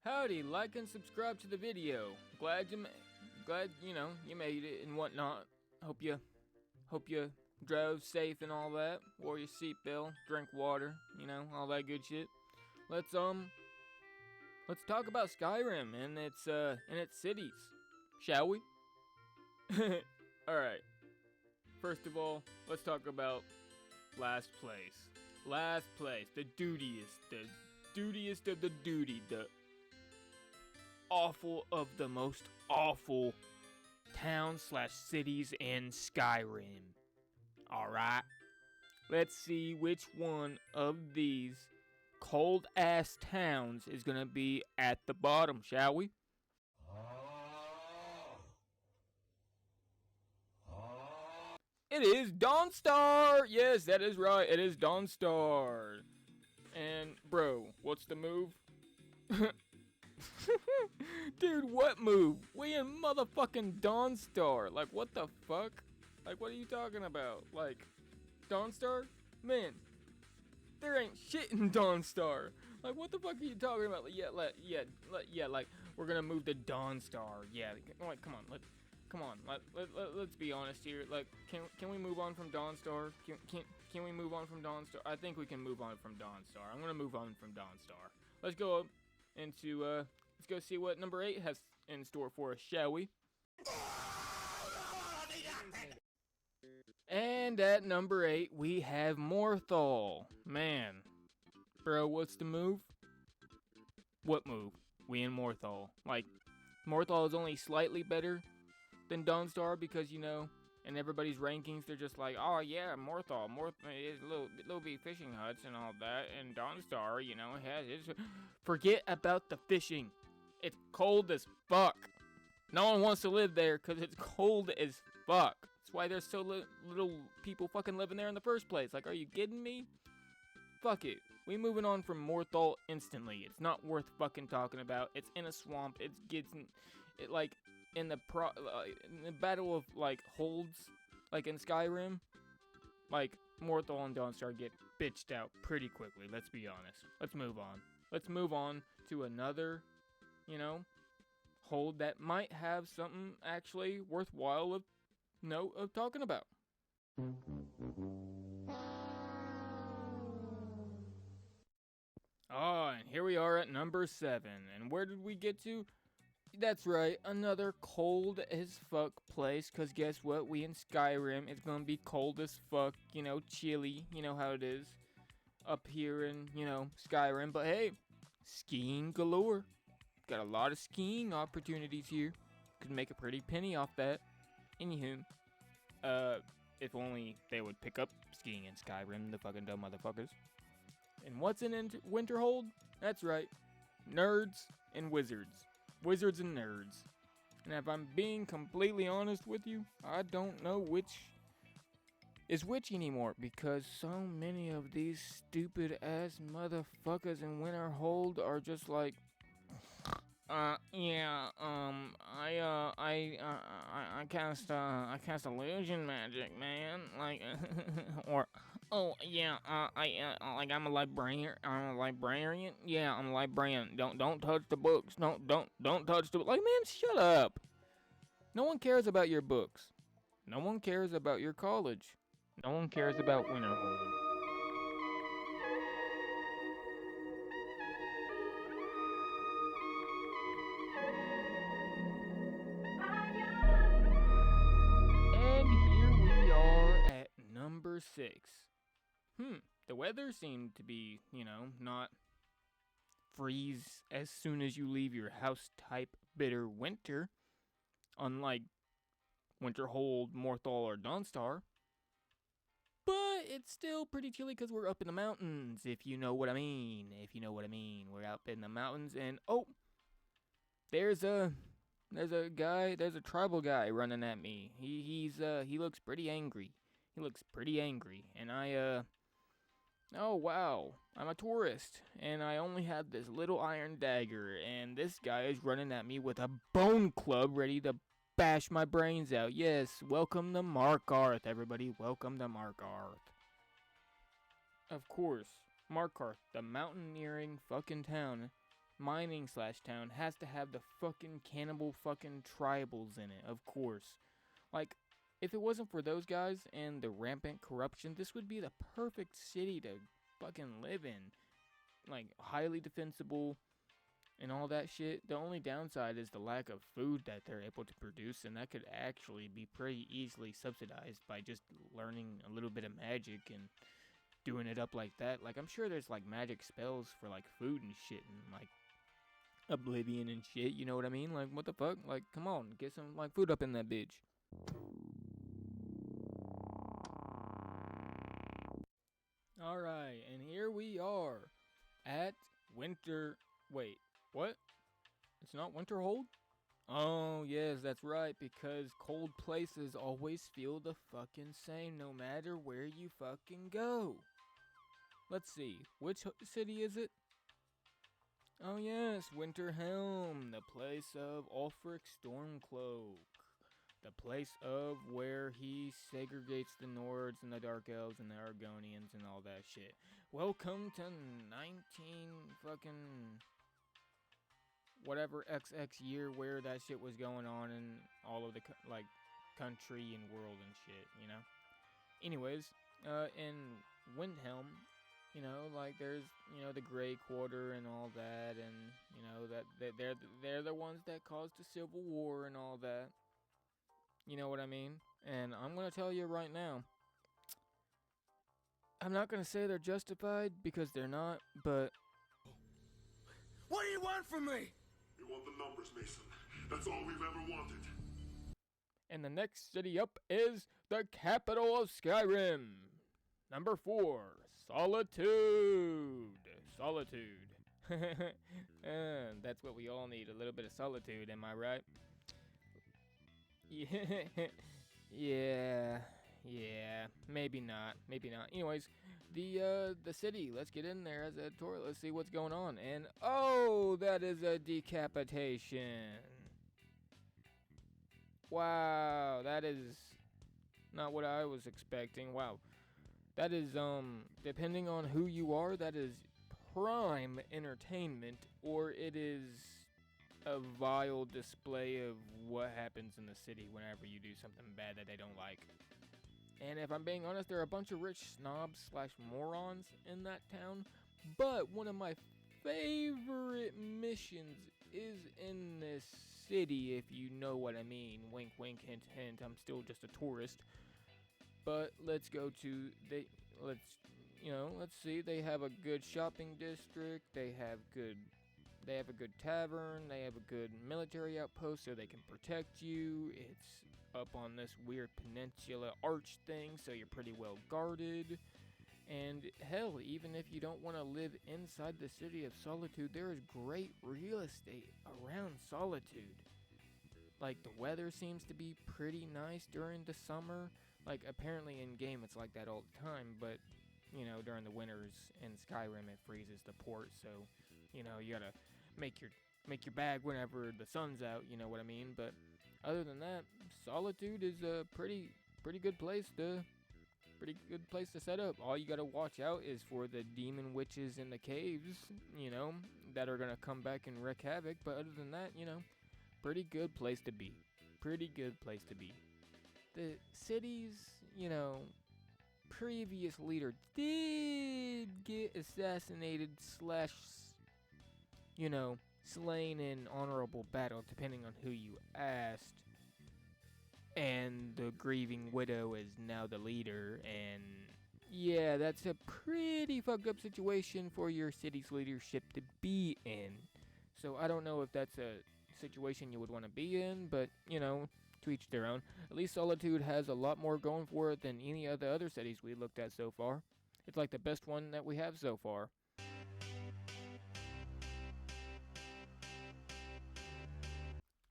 Howdy, like and subscribe to the video. Glad you made it and whatnot. Hope you drove safe and all that. Wore your seatbelt, drank water, all that good shit. Let's talk about Skyrim and its cities, shall we? All right. First of all, let's talk about last place. Last place, the dutiest of the duty, the awful of the most awful town/cities in Skyrim. Alright, let's see which one of these cold ass towns is gonna be at the bottom, shall we? It is Dawnstar! Yes, that is right, it is Dawnstar. And, bro, what's the move? Dude, what move? We in motherfucking Dawnstar. Like, what the fuck? Like, what are you talking about? Like, Dawnstar? Man, there ain't shit in Dawnstar. Like, what the fuck are you talking about? Like, we're gonna move to Dawnstar. Yeah, like, come on. Let's be honest here. Like, can we move on from Dawnstar? Can we move on from Dawnstar? I think we can move on from Dawnstar. I'm gonna move on from Dawnstar. Let's go up into let's go see what number 8 has in store for us, shall we? And at number 8 we have Morthal. Man, bro, what's the move? What move? We in Morthal. Like, Morthal is only slightly better than Dawnstar because, in everybody's rankings, they're just like, oh yeah, Morthal is little bit fishing huts and all that, and Dawnstar, it has its. Forget about the fishing. It's cold as fuck. No one wants to live there because it's cold as fuck. That's why there's so little people fucking living there in the first place. Like, are you kidding me? Fuck it. We moving on from Morthal instantly. It's not worth fucking talking about. It's in a swamp. In the battle of, like, holds, like in Skyrim, like, Morthal and Dawnstar get bitched out pretty quickly, let's be honest. Let's move on. Let's move on to another, hold that might have something actually worthwhile of talking about. Oh, and here we are at number 7. And where did we get to? That's right, another cold as fuck place, cause guess what, we in Skyrim, it's gonna be cold as fuck, chilly, you know how it is, up here in, Skyrim, but hey, skiing galore, got a lot of skiing opportunities here, could make a pretty penny off that. Anywho, if only they would pick up skiing in Skyrim, the fucking dumb motherfuckers. And what's in Winterhold? That's right, nerds and wizards. Wizards and nerds. And if I'm being completely honest with you, I don't know which is which anymore, because so many of these stupid ass motherfuckers in Winterhold are just like, I cast illusion magic, man. Like, or, oh yeah, I'm a librarian. Yeah, I'm a librarian. Don't touch the books. Don't touch the. Like, man, shut up. No one cares about your books. No one cares about your college. No one cares about Winterhold. And here we are at number 6. The weather seemed to be, not freeze as soon as you leave your house type bitter winter, unlike Winterhold, Morthal, or Dawnstar. But it's still pretty chilly because we're up in the mountains, if you know what I mean. We're up in the mountains, and oh, there's a tribal guy running at me. He looks pretty angry. And oh wow, I'm a tourist, and I only have this little iron dagger, and this guy is running at me with a bone club ready to bash my brains out. Yes, welcome to Markarth, everybody. Welcome to Markarth. Of course, Markarth, the mountaineering fucking town, mining slash town has to have the fucking cannibal fucking tribals in it, of course. Like, if it wasn't for those guys and the rampant corruption, this would be the perfect city to fucking live in. Like, highly defensible and all that shit. The only downside is the lack of food that they're able to produce, and that could actually be pretty easily subsidized by just learning a little bit of magic and doing it up like that. Like, I'm sure there's like magic spells for like food and shit and like oblivion and shit, you know what I mean? Like, what the fuck? Like, come on, get some like food up in that bitch. Alright, and here we are at Winter. Wait, what? It's not Winterhold? Oh, yes, that's right, because cold places always feel the fucking same no matter where you fucking go. Let's see, which city is it? Oh, yes, Winterhelm, the place of Ulfric Stormcloak. The place of where he segregates the Nords and the Dark Elves and the Argonians and all that shit. Welcome to 19 fucking whatever XX year where that shit was going on in all of the like country and world and shit, you know. Anyways, in Windhelm, you know, like there's, you know, the Grey Quarter and all that, and you know that they're the ones that caused the Civil War and all that. You know what I mean? And I'm gonna tell you right now, I'm not gonna say they're justified because they're not, but what do you want from me? We want the numbers, Mason. That's all we've ever wanted. And the next city up is the capital of Skyrim. Number 4, Solitude. Solitude. And that's what we all need, a little bit of solitude, am I right? Yeah, maybe not. Anyways, the city, let's get in there as a tour, let's see what's going on. And oh, that is a decapitation. Wow, that is not what I was expecting. Wow. That is, depending on who you are, that is prime entertainment, or it is a vile display of what happens in the city whenever you do something bad that they don't like. And if I'm being honest, there are a bunch of rich snobs slash morons in that town, but one of my favorite missions is in this city, if you know what I mean. Wink, wink, hint, hint. I'm still just a tourist. But let's go to let's see. They have a good shopping district. They have a good tavern. They have a good military outpost so they can protect you. It's up on this weird peninsula arch thing, so you're pretty well guarded. And hell, even if you don't want to live inside the city of Solitude, there is great real estate around Solitude. Like, the weather seems to be pretty nice during the summer. Like, apparently in game it's like that all the time, but, you know, during the winters in Skyrim it freezes the port, so, you know, you gotta make your bag whenever the sun's out, you know what I mean? But other than that, Solitude is a pretty good place to set up. All you gotta watch out is for the demon witches in the caves, you know, that are gonna come back and wreak havoc, but other than that, you know, pretty good place to be. The city's, you know, previous leader did get assassinated slash, you know, slain in honorable battle, depending on who you asked. And the grieving widow is now the leader, and yeah, that's a pretty fucked up situation for your city's leadership to be in. So I don't know if that's a situation you would want to be in, but, you know, to each their own. At least Solitude has a lot more going for it than any of the other cities we looked at so far. It's like the best one that we have so far.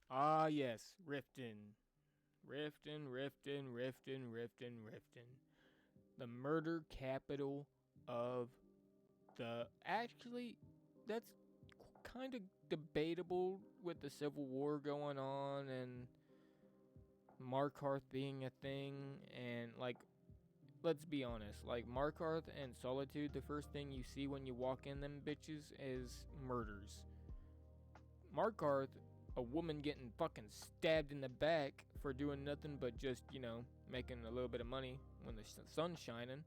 Ah, yes, Riften. The murder capital of the... Actually, that's kind of debatable with the Civil War going on and Markarth being a thing, and, like, let's be honest, like, Markarth and Solitude, the first thing you see when you walk in them bitches is murders. Markarth, a woman getting fucking stabbed in the back for doing nothing but just, making a little bit of money when the sun's shining.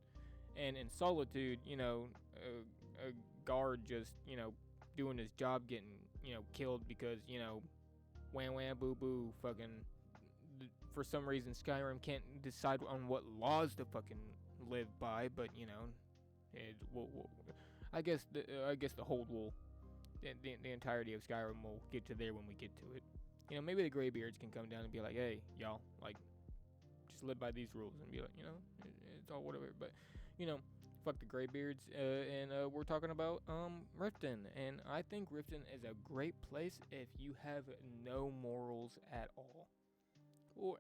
And in Solitude, a guard just, doing his job getting, killed because, wham wham boo boo fucking. For some reason, Skyrim can't decide on what laws to fucking live by, but, I guess the hold will. The entirety of Skyrim will get to there when we get to it. Maybe the Greybeards can come down and be like, hey, y'all, like, just live by these rules and be like, it's all whatever. But, fuck the Greybeards. And we're talking about Riften. And I think Riften is a great place if you have no morals at all. Or,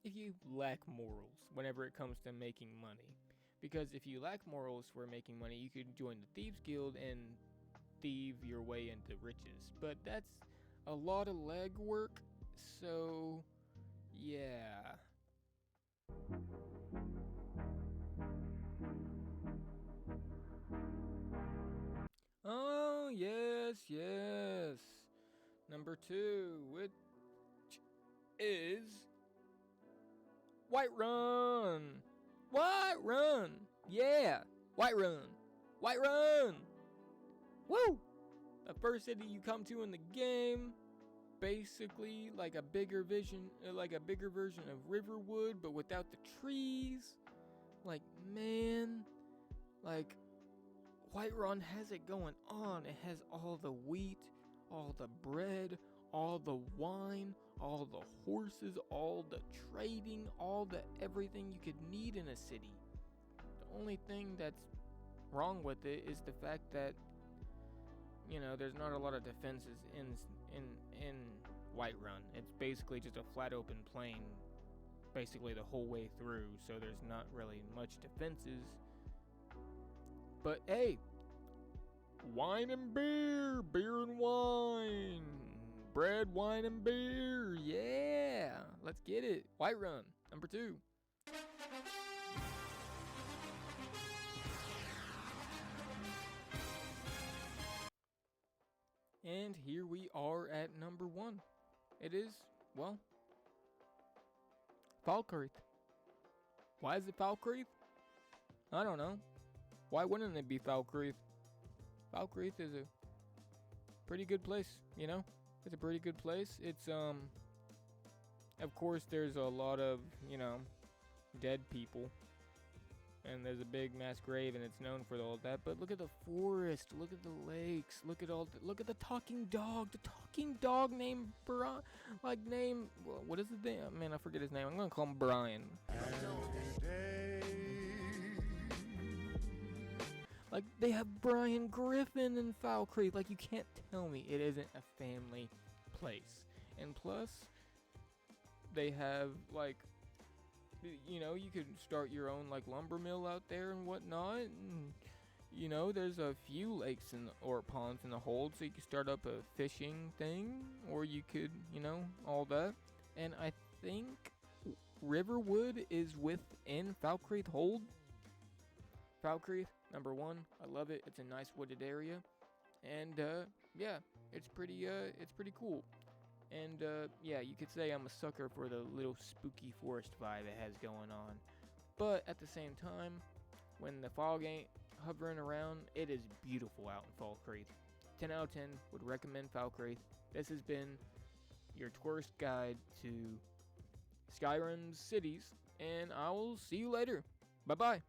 if you lack morals whenever it comes to making money. Because if you lack morals for making money, you could join the Thieves Guild and thieve your way into riches, but that's a lot of legwork, so yeah. Oh, yes. Number 2, which is Whiterun. Whiterun. Yeah, Whiterun. Woo! The first city you come to in the game, basically like a bigger version of Riverwood, but without the trees. Like, man, like, Whiterun has it going on. It has all the wheat, all the bread, all the wine, all the horses, all the trading, all the everything you could need in a city. The only thing that's wrong with it is the fact that there's not a lot of defenses in Whiterun. It's basically just a flat open plain basically the whole way through, so there's not really much defenses. But hey, wine and beer and wine, bread, wine and beer, yeah, let's get it. Whiterun, number 2. And here we are at number 1. It is, well, Falkreath. Why is it Falkreath? I don't know. Why wouldn't it be Falkreath? Falkreath is a pretty good place, It's a pretty good place. It's, of course, there's a lot of, dead people. And there's a big mass grave, and it's known for all that. But look at the forest. Look at the lakes. Look at the talking dog. The talking dog named Brian. What is his name? Man, I forget his name. I'm gonna call him Brian. Like, they have Brian Griffin in Falkreath. Like, you can't tell me it isn't a family place. And plus, they have, like, you could start your own, like, lumber mill out there and whatnot. And, there's a few lakes or ponds in the hold, so you could start up a fishing thing. Or you could, all that. And I think Riverwood is within Falkreath Hold. Falkreath, number 1. I love it. It's a nice wooded area. And, yeah, it's pretty cool. And, yeah, you could say I'm a sucker for the little spooky forest vibe it has going on. But at the same time, when the fog ain't hovering around, it is beautiful out in Falkreath. 10 out of 10 would recommend Falkreath. This has been your tourist guide to Skyrim's cities, and I will see you later. Bye-bye.